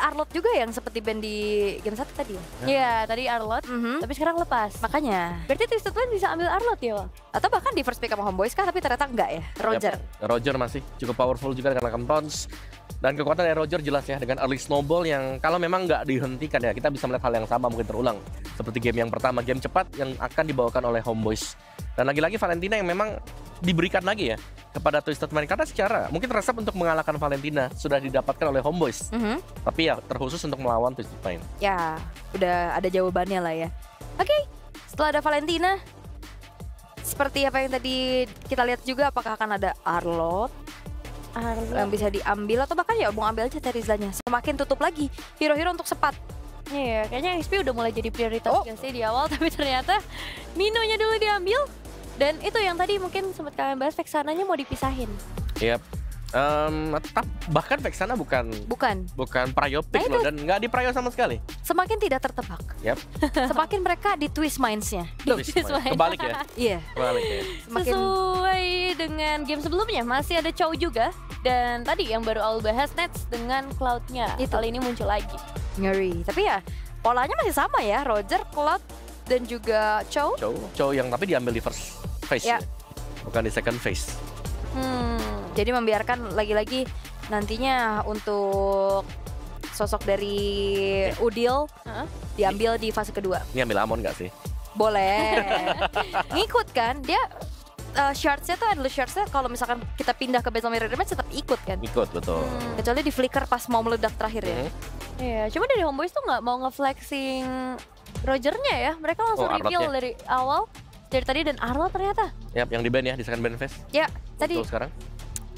Arlott juga yang seperti band di game 1 tadi ya? Iya, tadi Arlott, tapi sekarang lepas. Makanya. Berarti Twisted Mind bisa ambil Arlott ya, Wal? Atau bahkan di first pick sama Homeboys kah, tapi ternyata enggak ya? Roger. Roger masih cukup powerful juga dengan Tons. Dan kekuatan dari Roger jelas ya dengan early snowball yang kalau memang nggak dihentikan ya kita bisa melihat hal yang sama mungkin terulang seperti game yang pertama, game cepat yang akan dibawakan oleh Homeboys. Dan lagi-lagi Valentina yang memang diberikan lagi ya kepada Twisted Mind karena secara mungkin resep untuk mengalahkan Valentina sudah didapatkan oleh Homeboys. Tapi ya terkhusus untuk melawan Twisted Mind. Ya, udah ada jawabannya lah ya. Oke, setelah ada Valentina, seperti apa yang tadi kita lihat juga, apakah akan ada Arlott yang bisa diambil atau bahkan ya mau ambil aja Terizanya. Semakin tutup lagi hero-hero untuk sepat. Iya, kayaknya XP udah mulai jadi prioritas gak sih di awal, tapi ternyata Minonya dulu diambil. Dan itu yang tadi mungkin sempat kalian bahas, Vexananya mau dipisahin. Yap. Tetap bahkan Vexana bukan prio pick loh dan nggak di prio sama sekali. Semakin tidak tertebak. Yap. Semakin mereka di twist minds-nya. Kebalik ya. Iya. Kebalik ya. Sesuai dengan game sebelumnya masih ada Chow juga. Dan tadi yang baru Aul bahas Nets dengan Cloud-nya. Kali ini muncul lagi. Ngeri. Tapi ya polanya masih sama ya. Roger, Cloud, dan juga Chow. Chow yang tapi diambil di first phase ya. Bukan di second phase. Jadi membiarkan lagi-lagi nantinya untuk sosok dari Udil diambil di fase kedua. Ini ambil Amon nggak sih? Boleh. Ngikut kan dia. Shards-nya tuh adalah shards-nya kalau misalkan kita pindah ke Battle Mirror Match tetap ikut kan? Ikut, betul. Kecuali di flicker pas mau meledak terakhir ya. Iya, cuma dari Homeboys tuh nggak mau nge-flexing Rogernya ya. Mereka langsung reveal dari awal. Dari tadi dan Arlott ternyata. Yap, yang di ban ya, di second ban phase. Ya, tadi. Betul sekarang.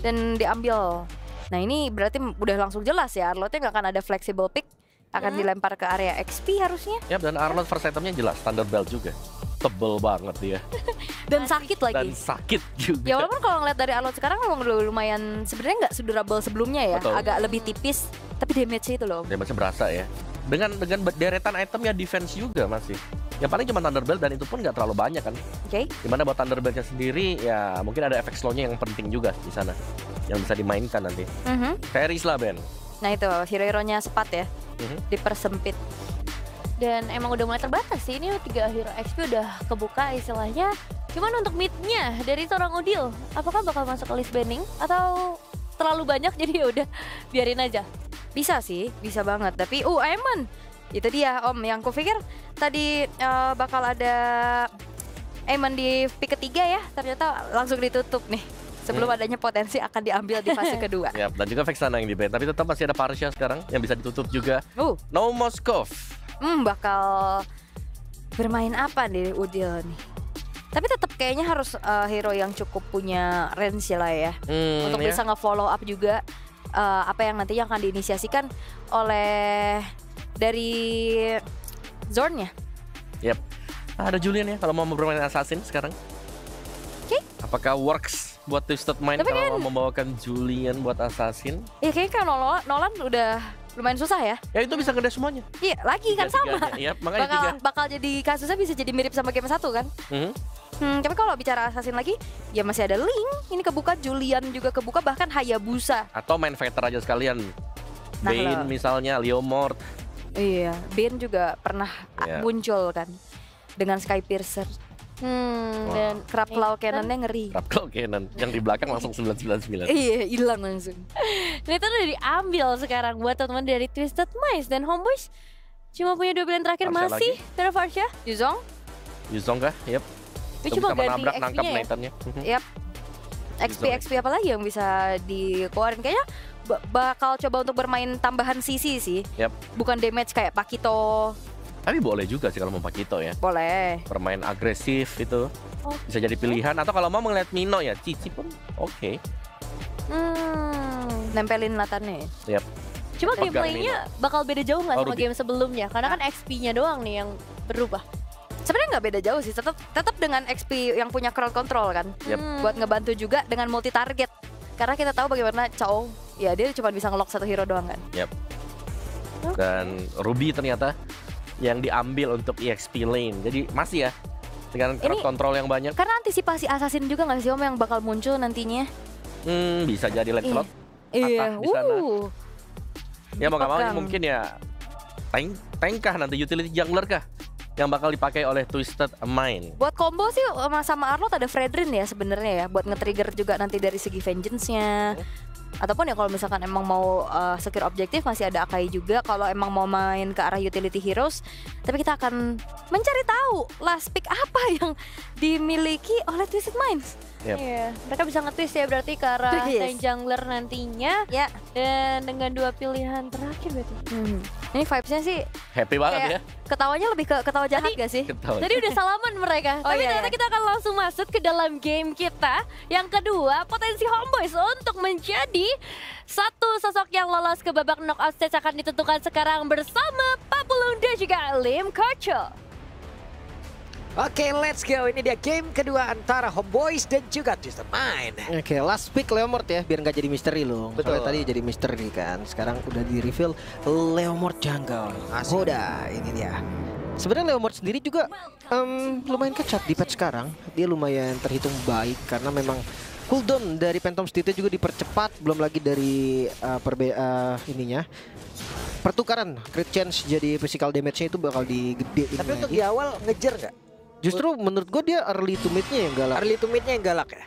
Dan diambil. Nah ini berarti udah langsung jelas ya, Arlottnya nggak akan ada flexible pick. Akan dilempar ke area XP harusnya. Yap, dan Arlott first itemnya jelas, Thunderbelt juga. Tebel banget dia. Dan sakit lagi. Dan sakit juga. Ya walaupun kalau ngeliat dari Arlott sekarang memang lumayan sebenarnya nggak sedurable sebelumnya ya. Betul. Agak lebih tipis, tapi damage-nya itu loh. Damage-nya berasa ya. Dengan deretan itemnya defense juga masih. Yang paling cuma Thunderbelt dan itu pun nggak terlalu banyak kan. Oke. Dimana buat Thunderbelt-nya sendiri ya mungkin ada efek slow-nya yang penting juga di sana. Yang bisa dimainkan nanti. Fairies lah Ben. Nah itu hero-heronya sepat ya. Dipersempit. Dan emang udah mulai terbatas sih, ini 3 hero XP udah kebuka istilahnya. Cuman untuk mid-nya dari seorang Udil, apakah bakal masuk ke list banning atau terlalu banyak jadi ya udah biarin aja? Bisa sih, bisa banget. Tapi Eamon, itu dia Om yang kupikir tadi bakal ada Eamon di pick ketiga ya, ternyata langsung ditutup nih. Sebelum adanya potensi akan diambil di fase kedua. Ya, dan juga Vexana yang di ban, tapi tetap masih ada Parsia sekarang yang bisa ditutup juga. No Moskov. Bakal bermain apa nih Udil nih? Tapi tetap kayaknya harus hero yang cukup punya range lah ya. Untuk bisa nge-follow up juga apa yang nantinya akan diinisiasikan oleh dari Zorn-nya. Yap. Ada Julian ya kalau mau bermain Assassin sekarang. Oke. Apakah works buat Twisted Mind kalau mau membawakan Julian buat Assassin? Iya kayaknya kan Nolan udah lumayan susah ya. Ya itu bisa ngedash semuanya. Iya lagi kan sama. Iya, makanya bakal jadi kasusnya bisa jadi mirip sama game 1 kan. Tapi kalau bicara Assassin lagi, ya masih ada Link. Ini kebuka, Julian juga kebuka, bahkan Hayabusa. Atau main fighter aja sekalian. Bane misalnya, Leomord. Iya, Bane juga pernah muncul kan dengan Skypiercer. Dan Crab Claw Cannon-nya ngeri. Crab Claw Cannon yang di belakang langsung 999. Iya, hilang langsung. Dan itu udah diambil sekarang buat teman-teman dari Twisted Minds. Dan Homeboys cuma punya 2 pilihan terakhir masih Teravarsha, Yuzong kah? Yep. Itu cuma ganti nangkap XP-nya Nathan-nya. Yep. XP apa lagi yang bisa dikeluarin? Kayaknya bakal coba untuk bermain tambahan CC sih. Yep. Bukan damage kayak Pakito. Tapi boleh juga sih kalau mau Pakito ya. Boleh. Bermain agresif itu bisa jadi pilihan. Atau kalau mau ngeliat Mino ya, Cici pun oke. Nempelin latarnya. Yep. Cuma gameplaynya bakal beda jauh nggak sama game sebelumnya? Karena kan XP-nya doang nih yang berubah. Sebenarnya nggak beda jauh sih, tetap dengan XP yang punya crowd control kan. Buat ngebantu juga dengan multi target. Karena kita tahu bagaimana Chow, ya dia cuma bisa ngelock 1 hero doang kan. Dan Ruby ternyata yang diambil untuk EXP lane. Jadi masih ya dengan crowd control yang banyak. Karena antisipasi assassin juga nggak sih Om yang bakal muncul nantinya? Bisa jadi Lancelot. Iya. Ya mau gak mau ini Dipotong. mungkin ya tank kah nanti, utility jungler kah yang bakal dipakai oleh Twisted Mind. Buat combo sih sama Arnold ada Fredrin ya sebenarnya ya, buat nge-trigger juga nanti dari segi vengeance-nya. Ataupun ya kalau misalkan emang mau secure objektif masih ada Akai juga kalau emang mau main ke arah utility heroes. Tapi kita akan mencari tahu last pick apa yang dimiliki oleh Twisted Minds. Yep. Iya, mereka bisa nge-twist ya berarti ke arah Yes. tank jungler nantinya. Ya. Dan dengan 2 pilihan terakhir berarti. Ini vibes-nya sih Happy banget kayak ya. ketawanya lebih ke ketawa jahat gak sih? Ketawa. Tadi udah salaman mereka. Oh, Tapi iya, ternyata iya. kita akan langsung masuk ke dalam game kita. Yang kedua, potensi Homeboyz untuk menjadi satu sosok yang lolos ke babak knockout stage akan ditentukan sekarang bersama Papulung dan juga Lim Kocho. Oke, let's go. Ini dia game kedua antara Homeboyz dan juga Twisted Mind. Oke, last pick Leomord ya, biar nggak jadi misteri loh. Betul. Soalnya tadi jadi misteri kan. Sekarang udah di reveal Leomord jungle. Asik. Hoda, ini dia. Sebenarnya Leomord sendiri juga lumayan kecat di patch sekarang. Dia lumayan terhitung baik karena memang cooldown dari Phantom State juga dipercepat. Belum lagi dari pertukaran crit chance jadi physical damage-nya itu bakal digedein. Tapi untuk lagi. di awal ngejar nggak? Justru menurut gue dia early to mid-nya yang galak. Early to mid-nya yang galak ya?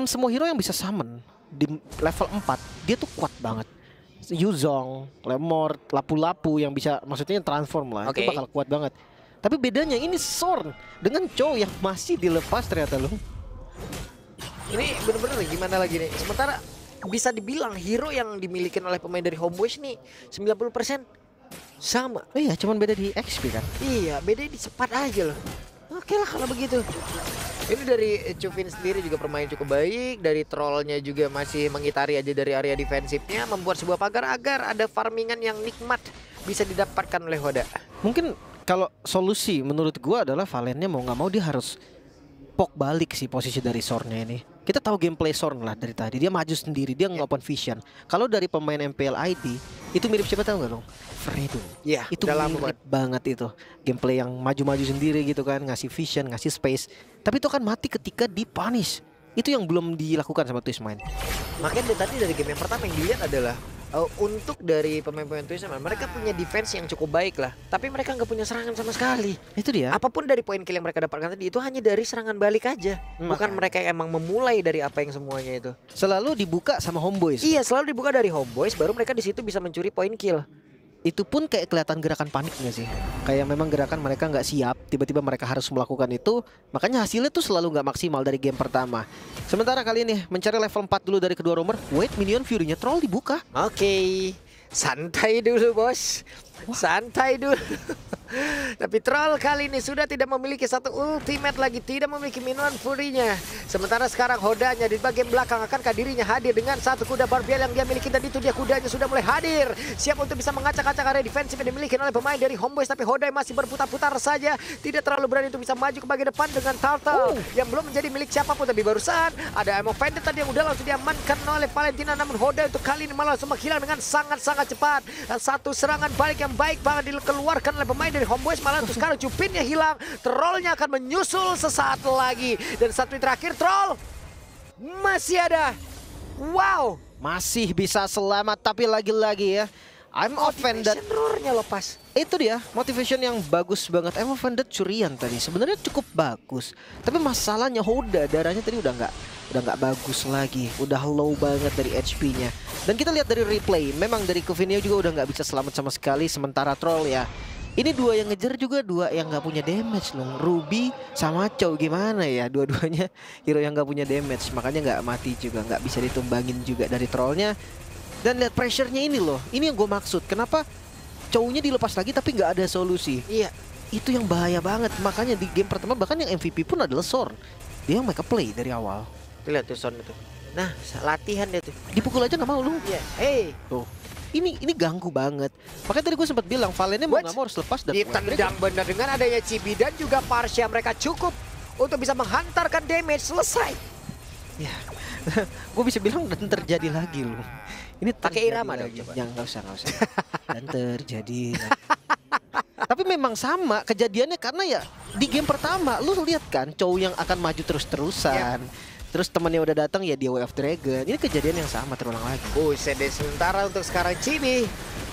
Semua hero yang bisa summon di level 4 dia tuh kuat banget. Yuzong, Leomord, Lapu-Lapu yang bisa maksudnya yang transform lah, Oke. itu bakal kuat banget. Tapi bedanya ini Sorn dengan Chow yang masih dilepas ternyata loh. Ini bener-bener gimana lagi nih? Sementara bisa dibilang hero yang dimiliki oleh pemain dari Homeboyz nih 90% sama. Iya, cuman beda di XP kan. Iya, beda di cepat aja loh. Oke lah kalau begitu. Ini dari Chufin sendiri juga bermain cukup baik. Dari trollnya juga masih mengitari aja dari area defensifnya, membuat sebuah pagar agar ada farmingan yang nikmat bisa didapatkan oleh Hoda. Mungkin kalau solusi menurut gua adalah Valennya mau nggak mau dia harus poke balik sih posisi dari Sornnya ini. Kita tahu gameplay Sorn lah dari tadi. Dia maju sendiri, dia nge-open vision. Kalau dari pemain MPL ID itu mirip siapa tahu nggak lo? Fredo. Iya, Itu udah lama mirip banget itu. Gameplay yang maju-maju sendiri gitu kan, ngasih vision, ngasih space. Tapi itu kan mati ketika di-punish. Itu yang belum dilakukan sama Twisted Mind. Makanya tadi dari game yang pertama yang dilihat adalah untuk dari pemain-pemain Twisted Mind, mereka punya defense yang cukup baik lah. Tapi mereka nggak punya serangan sama sekali. Itu dia. Apapun dari poin kill yang mereka dapatkan tadi itu hanya dari serangan balik aja. Bukan mereka yang emang memulai dari apa yang semuanya itu. Selalu dibuka sama Homeboyz. Iya, selalu dibuka dari Homeboyz, baru mereka di situ bisa mencuri poin kill. Itu pun kayak kelihatan gerakan panik nggak sih? Kayak memang gerakan mereka nggak siap, tiba-tiba mereka harus melakukan itu, makanya hasilnya tuh selalu nggak maksimal dari game pertama. Sementara kali ini mencari level 4 dulu dari kedua romer, wait minion Fury-nya troll dibuka. Oke, santai dulu bos, santai dulu. Tapi troll kali ini sudah tidak memiliki satu ultimate lagi, tidak memiliki minion Fury-nya. Sementara sekarang Hodanya di bagian belakang, akankah dirinya hadir dengan satu kuda barbial yang dia miliki, dan itu dia kudanya sudah mulai hadir, siap untuk bisa mengacak-acak area defensif yang dimiliki oleh pemain dari Homeboyz. Tapi Hoda masih berputar-putar saja, tidak terlalu berani untuk bisa maju ke bagian depan dengan Turtle yang belum menjadi milik siapapun. Tapi barusan ada Emo Vendetta tadi yang udah langsung diamankan oleh Valentina, namun Hoda untuk kali ini malah langsung menghilang dengan sangat-sangat cepat. Dan satu serangan balik yang baik banget dikeluarkan oleh pemain dari Homeboyz, malah untuk sekarang Cupinnya hilang, trollnya akan menyusul sesaat lagi. Dan satu terakhir troll masih ada. Wow, Masih bisa selamat, tapi lagi-lagi ya, I'm offended. roarnya lepas. Itu dia motivation yang bagus banget. I'm offended curian tadi sebenarnya cukup bagus, tapi masalahnya Hoda darahnya tadi udah nggak bagus lagi, udah low banget dari HP-nya. Dan kita lihat dari replay, memang dari Covinio juga udah nggak bisa selamat sama sekali. Sementara troll ya, ini dua yang ngejar juga dua yang nggak punya damage loh. Ruby sama Chow gimana ya, dua-duanya hero yang nggak punya damage, makanya nggak mati juga, nggak bisa ditumbangin juga dari trollnya. Dan lihat pressure-nya ini loh, ini yang gue maksud. Kenapa Chow-nya dilepas lagi tapi nggak ada solusi? Iya, Itu yang bahaya banget. Makanya di game pertama bahkan yang MVP pun adalah Sorn. Dia yang make a play dari awal. tuh lihat tuh Son itu. Nah, latihan dia tuh. Dipukul aja nggak mau lu. Iya, hey, Tuh. Ini ganggu banget. Makanya tadi gue sempat bilang Valennya mau nggak mau harus lepas dan ditendang benar dengan adanya Chibi dan juga Parsha, mereka cukup untuk bisa menghantarkan damage. Selesai. ya. Gue bisa bilang dan terjadi lagi loh. Ini Pakai terjadi irama dong, lagi. coba. Yang nggak usah. Dan terjadi. Tapi memang sama kejadiannya karena ya di game pertama lu lihat kan Chow yang akan maju terus-terusan. Terus temannya udah datang ya dia Way of Dragon. Ini kejadian yang sama terulang lagi. Buset deh, sementara untuk sekarang Chibi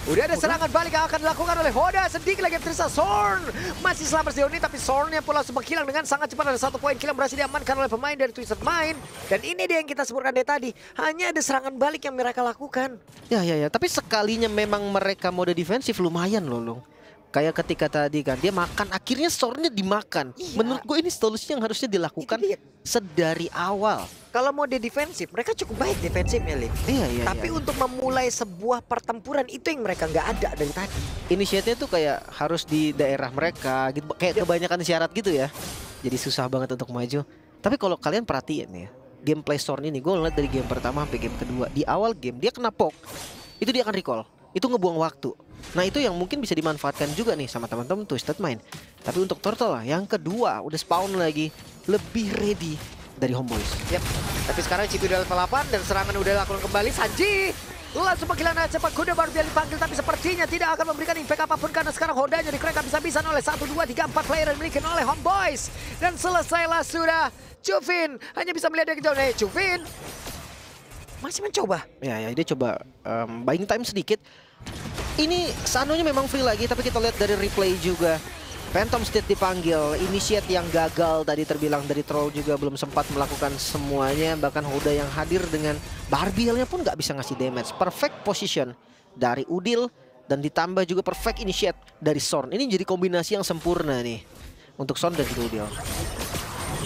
Udah ada serangan balik yang akan dilakukan oleh Hoda. Sedikit lagi tersisa Sorn. Masih selamat sejauh ini, tapi Sornnya pun langsung menghilang dengan sangat cepat. Ada 1 poin kill yang berhasil diamankan oleh pemain dari Twisted Mind. Dan ini dia yang kita sebutkan dari tadi. Hanya ada serangan balik yang mereka lakukan. Ya. Tapi sekalinya memang mereka mode defensif lumayan loh, Lung. Kayak ketika tadi kan dia makan, akhirnya Sornnya dimakan. Iya. Menurut gue ini solusi yang harusnya dilakukan sedari awal. Kalau mode defensif, mereka cukup baik defensifnya, Lim. Iya. Tapi untuk memulai sebuah pertempuran itu yang mereka nggak ada dari tadi. Inisiatifnya tuh kayak harus di daerah mereka gitu, kayak kebanyakan syarat gitu ya. Jadi susah banget untuk maju. Tapi kalau kalian perhatiin ya, gameplay Sorn ini gue ngeliat dari game pertama sampai game kedua. Di awal game dia kena poke, itu dia akan recall. Itu ngebuang waktu. Nah itu yang mungkin bisa dimanfaatkan juga nih sama teman-teman Twisted Mind. Tapi untuk Turtle lah, yang kedua udah spawn lagi, lebih ready dari Homeboys. Yap. Tapi sekarang Cibi udah level 8 dan serangan udah dilakukan kembali. Sanji langsung panggilan cepat kuda baru dia dipanggil, tapi sepertinya tidak akan memberikan impact apapun karena sekarang Hodanya di-crack habis-habisan oleh 1, 2, 3, 4 player yang dimiliki oleh Homeboys. Dan selesailah sudah. Juvin hanya bisa melihat dari kejauhan. Juvin masih mencoba. Ya dia coba buying time sedikit. Ini Sanonya memang free lagi, tapi kita lihat dari replay juga. Phantom State dipanggil, Initiate yang gagal tadi terbilang dari Troll juga belum sempat melakukan semuanya. Bahkan Hoda yang hadir dengan Barbielnya pun nggak bisa ngasih damage. Perfect position dari Udil dan ditambah juga perfect Initiate dari Sorn. Ini jadi kombinasi yang sempurna nih untuk Sorn dan juga Udil.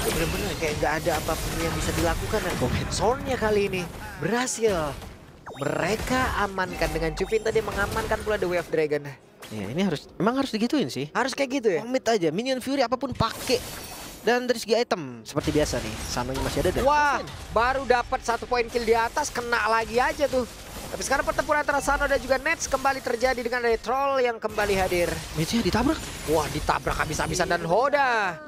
Bener-bener kayak nggak ada apapun yang bisa dilakukan. Sornnya kali ini berhasil. Mereka amankan dengan Juvin tadi mengamankan pula The Wave Dragon. Ya ini memang harus digituin sih. Harus kayak gitu ya. Komit aja, Minion Fury apapun pakai. Dan dari segi item seperti biasa nih, Sanonya masih ada dan wah, baru dapat 1 poin kill di atas, kena lagi aja tuh. Tapi sekarang pertempuran antara Sano dan juga Nets kembali terjadi dengan dari Troll yang kembali hadir. Mitchnya ditabrak. Wah, ditabrak habis-habisan dan Hoda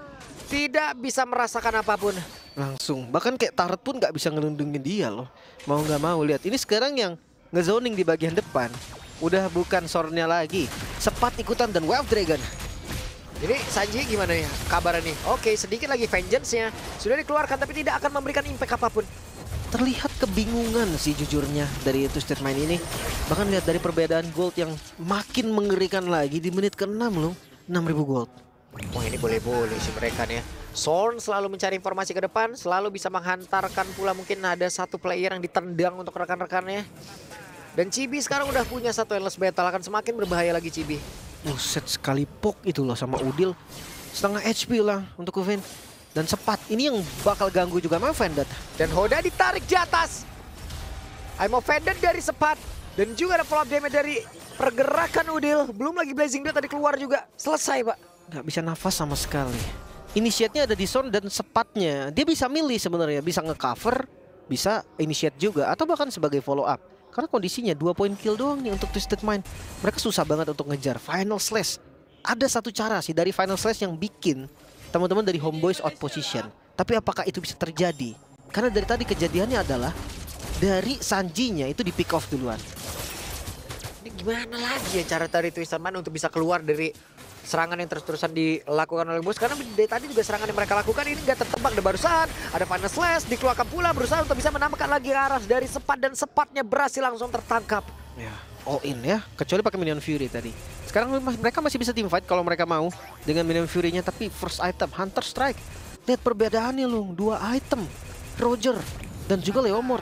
tidak bisa merasakan apapun. Langsung, bahkan kayak Turret pun nggak bisa ngelindungin dia loh. Mau nggak mau lihat, ini sekarang yang ngezoning di bagian depan. Udah bukan Sornnya lagi, Sepat ikutan dan Wave Dragon. Jadi Sanji gimana ya kabarnya nih? Oke, sedikit lagi Vengeance-nya sudah dikeluarkan tapi tidak akan memberikan impact apapun. Terlihat kebingungan sih jujurnya dari Twisted Mind ini. Bahkan lihat dari perbedaan gold yang makin mengerikan lagi di menit ke-6 loh. 6.000 gold. Wah ini boleh-boleh sih mereka nih ya. Sorn selalu mencari informasi ke depan, selalu bisa menghantarkan pula mungkin ada 1 player yang ditendang untuk rekan-rekannya. Dan Cibi sekarang udah punya 1 endless battle, akan semakin berbahaya lagi Cibi. Set sekali poke itu loh sama Udil. Setengah HP lah untuk Kevin. Dan Sepat, ini yang bakal ganggu juga sama Vended. Dan Hoda ditarik di atas. I'm offended dari Sepat. Dan juga ada follow up damage dari pergerakan Udil. Belum lagi Blazing Dot tadi keluar juga. Selesai pak. Nggak bisa nafas sama sekali. Initiate-nya ada di Sorn dan Sepatnya. Dia bisa milih sebenarnya, bisa ngecover, bisa initiate juga, atau bahkan sebagai follow up. Karena kondisinya 2 poin kill doang nih untuk Twisted Mind. Mereka susah banget untuk ngejar Final Slash. Ada 1 cara sih dari Final Slash yang bikin teman-teman dari Homeboys out position. Tapi apakah itu bisa terjadi? Karena dari tadi kejadiannya adalah dari Sanji-nya itu di pick off duluan. Ini gimana lagi ya cara dari Twisted Mind untuk bisa keluar dari serangan yang terus-terusan dilakukan oleh Bos? Karena dari tadi juga serangan yang mereka lakukan ini nggak tertebak. Dan barusan ada Final Slash dikeluarkan pula, berusaha untuk bisa menambahkan lagi arah dari Sepat, dan Sepatnya berhasil langsung tertangkap. Ya, all in ya, kecuali pakai Minion Fury tadi. Sekarang mereka masih bisa team fight kalau mereka mau dengan Minion Fury-nya, tapi first item Hunter Strike. Lihat perbedaannya loh, 2 item, Roger dan juga Leomord.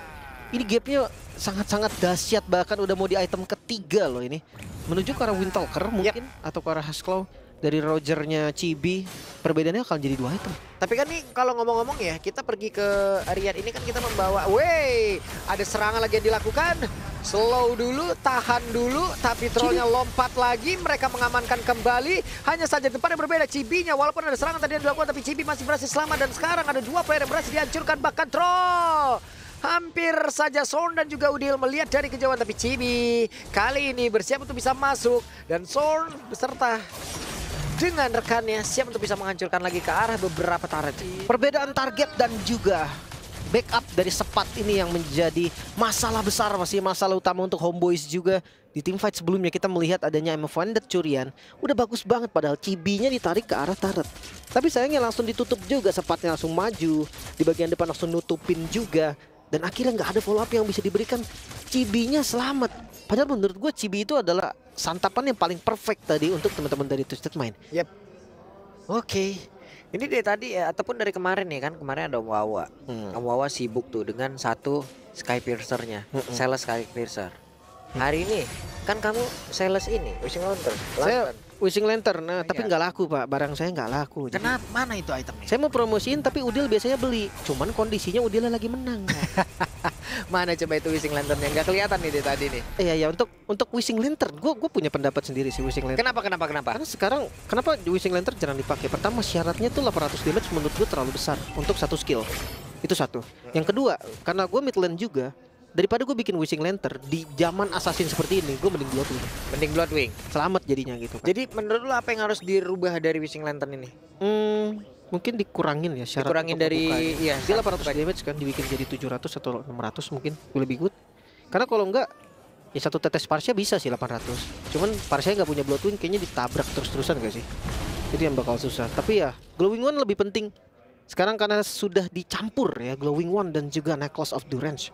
Ini gapnya sangat-sangat dahsyat, bahkan udah mau di item ketiga loh ini. Menuju ke arah Windtalker mungkin, atau ke arah Husklow. Dari Rogernya Chibi, perbedaannya akan jadi 2 item. Tapi kan nih kalau ngomong-ngomong ya, kita pergi ke area ini kan kita membawa, ada serangan lagi yang dilakukan. Slow dulu, tahan dulu, tapi trollnya lompat lagi, mereka mengamankan kembali. Hanya saja tempatnya berbeda, Cibinya walaupun ada serangan tadi yang dilakukan, tapi Cibi masih berhasil selamat. Dan sekarang ada 2 player yang berhasil dihancurkan, bahkan troll. Hampir saja Sorn dan juga Udil melihat dari kejauhan, tapi Cibi kali ini bersiap untuk bisa masuk. Dan Sorn beserta dengan rekannya siap untuk bisa menghancurkan lagi ke arah beberapa turret. Perbedaan target dan juga backup dari Sepat ini yang menjadi masalah besar, masih masalah utama untuk Homeboys juga. Di teamfight sebelumnya kita melihat adanya Offended Curian, udah bagus banget padahal Cibinya ditarik ke arah turret. Tapi sayangnya langsung ditutup juga, Sepatnya langsung maju, di bagian depan langsung nutupin juga. Dan akhirnya nggak ada follow up yang bisa diberikan. Cibinya selamat. Padahal menurut gue Chibi itu adalah santapan yang paling perfect tadi untuk teman-teman dari Twisted Mind. Yep. Oke. Ini dari tadi ya, ataupun dari kemarin ya kan, kemarin ada Wawa. Wawa sibuk tuh dengan satu Sky Piercer-nya, Sales Sky Piercer. Hari ini kan kamu sales ini, Wishing Lantern. Saya Wishing Lantern, tapi nggak laku Pak, barang saya nggak laku. Kenapa? Mana itu itemnya? Saya mau promosiin tapi Udil biasanya beli, cuman kondisinya Udil lagi menang. Mana coba itu Wishing Lantern yang nggak kelihatan nih dari tadi nih? Iya ya, untuk Wishing Lantern, gue punya pendapat sendiri sih Wishing Lantern. Kenapa? Karena sekarang kenapa Wishing Lantern jarang dipakai? Pertama syaratnya tuh 800 damage menurut gue terlalu besar untuk satu skill. Itu satu. Yang kedua, karena gue mid lane juga, daripada gue bikin Wishing Lantern di zaman assassin seperti ini, gue mending Bloodwing. Mending Bloodwing. Selamat jadinya gitu kan. Jadi menurut lo apa yang harus dirubah dari Wishing Lantern ini? Mungkin dikurangin ya syarat. Dikurangin dari iya, dia 800 damage kan dibikin jadi 700 atau 600 mungkin lebih good. Karena kalau enggak ya satu tetes Parsia bisa sih 800. Cuman Parsia nggak punya Bloodwing kayaknya ditabrak terus-terusan gak sih? Itu yang bakal susah. Tapi ya Glowing One lebih penting. Sekarang karena sudah dicampur ya Glowing One dan juga Necklace of Durance,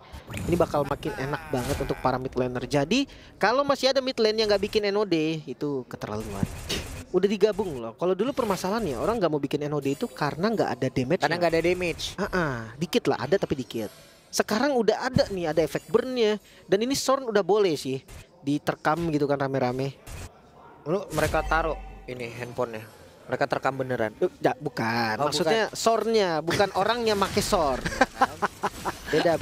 ini bakal makin enak banget untuk para mid laner. Jadi kalau masih ada mid lane yang nggak bikin NOD itu keterlaluan. Udah digabung loh. Kalau dulu permasalahannya orang nggak mau bikin NOD itu karena nggak ada damage. Karena nggak ada damage. Dikit lah, ada tapi dikit. Sekarang udah ada nih, ada efek burnnya. Dan ini Sorn udah boleh sih diterkam gitu kan rame-rame. Lu mereka taruh ini handphonenya. Mereka terekam beneran. Bukan. Oh, maksudnya Sornya, bukan orangnya make Sorn. Beda.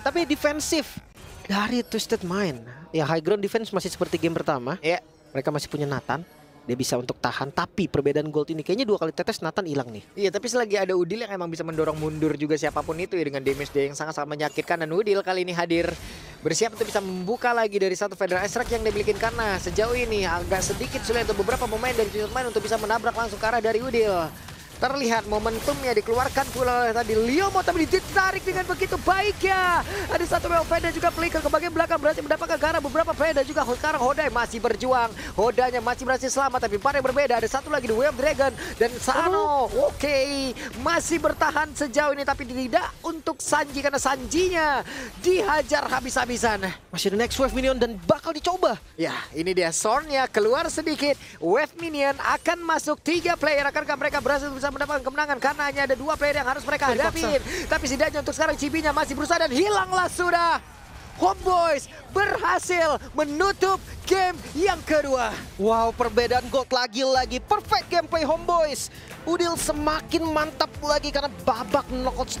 Tapi defensif dari Twisted Mind. Ya high ground defense masih seperti game pertama. Iya. Mereka masih punya Nathan. Dia bisa untuk tahan. Tapi perbedaan gold ini kayaknya 2 kali tetes Nathan hilang nih. Iya, tapi selagi ada Udil yang emang bisa mendorong mundur juga siapapun itu ya dengan damage dia yang sangat-sangat menyakitkan. Dan Udil kali ini hadir bersiap untuk bisa membuka lagi dari satu Federal Extract yang dimiliki, karena sejauh ini agak sedikit sulit untuk beberapa pemain dari Twisted Mind untuk bisa menabrak langsung ke arah dari Udil. Terlihat momentumnya dikeluarkan pula oleh tadi Liomo, tapi ditarik dengan begitu baiknya. Ada satu wave Veda juga flicker ke bagian belakang, berhasil mendapatkan ke arah beberapa Veda juga. Sekarang Hodai masih berjuang, Hodanya masih berhasil selamat, tapi part yang berbeda. Ada satu lagi di Wave Dragon dan Sano. Oke, masih bertahan sejauh ini, tapi tidak untuk Sanji karena Sanjinya dihajar habis-habisan. Masih ada next wave minion dan bakal dicoba. Ya, ini dia Sornya keluar sedikit. Wave minion akan masuk 3 player. Akankah mereka berhasil bisa mendapatkan kemenangan? Karena hanya ada 2 player yang harus mereka hadapin. Tapi setidaknya untuk sekarang Chibinya masih berusaha dan hilanglah sudah. Homeboys berhasil menutup game yang kedua. Wow, perbedaan gold lagi-lagi. Perfect gameplay Homeboys. Udil semakin mantap lagi karena babak knockout